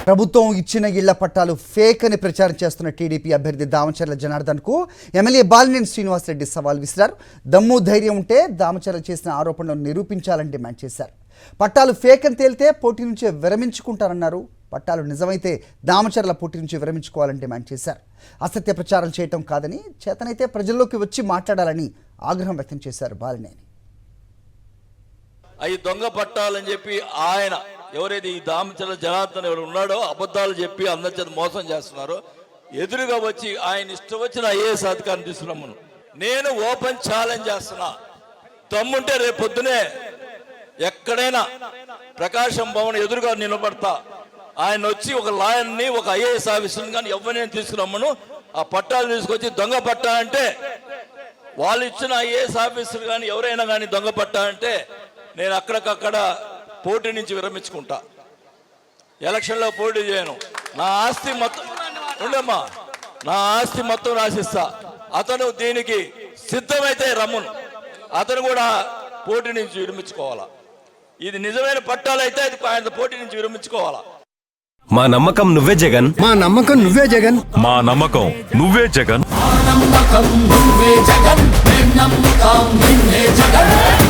ప్రభుత్వం ఇచ్చిన ఇళ్ల పట్టాలు ఫేక్ అని ప్రచారం చేస్తున్న టీడీపీ అభ్యర్థి దామచర్ల జనార్దన్ కు ఎమ్మెల్యే బాలినేని శ్రీనివాసరెడ్డి సవాల్ విసిరారు. దమ్ము ధైర్యం ఉంటే దామచర్ల చేసిన ఆరోపణలను నిరూపించాలని డిమాండ్ చేశారు. పట్టాలు ఫేక్ అని తేలితే పోటీ నుంచి విరమించుకుంటారన్నారు. పట్టాలు నిజమైతే దామచర్ల పోటీ నుంచి విరమించుకోవాలని డిమాండ్ చేశారు. అసత్య ప్రచారం చేయటం కాదని, చేతనైతే ప్రజల్లోకి వచ్చి మాట్లాడాలని ఆగ్రహం వ్యక్తం చేశారు బాలినేని. అవి దొంగ పట్టాలని చెప్పి ఆయన ఎవరైతే ఈ దామచర్ల జనార్దన్ ఎవరు ఉన్నాడో అబద్ధాలు చెప్పి అందరి చేత మోసం చేస్తున్నారో ఎదురుగా వచ్చి ఆయన ఇష్టం వచ్చిన ఐఏఎస్ అధికారిని తీసుకున్నాము. నేను ఓపెన్ ఛాలెంజ్ చేస్తున్నా. తమ్ముంటే రేపు పొద్దునే ఎక్కడైనా ప్రకాశం భవన్ ఎదురుగా నిలబడతా. ఆయన వచ్చి ఒక లాయర్ని, ఒక ఐఏఎస్ ఆఫీసర్ని కానీ ఎవరినైనా తీసుకురమ్మను. ఆ పట్టాలు తీసుకొచ్చి దొంగ పట్టా అంటే, వాళ్ళు ఇచ్చిన ఐఏఎస్ ఆఫీసర్ కానీ ఎవరైనా కానీ దొంగ పట్టా అంటే నేను అక్కడికక్కడ పోటీ నుంచి విరమించుకుంటా. ఎలక్షన్లో పోటీ చేయను. నా ఆస్తి మొత్తం ఉండమ్మా, నా ఆస్తి మొత్తం రాసిస్తా. అతను దీనికి సిద్ధమైతే రమ్మును. అతను కూడా పోటీ నుంచి విరమించుకోవాలా. ఇది నిజమైన పట్టాలైతే అది ఆయన పోటీ నుంచి విరమించుకోవాలా. మా నమ్మకం నువ్వే జగన్, మా నమ్మకం నువ్వే జగన్, మా నమ్మకం నువ్వే జగన్, నమ్మకం నువ్వే జగన్, నమ్మకం నిన్నే జగన్.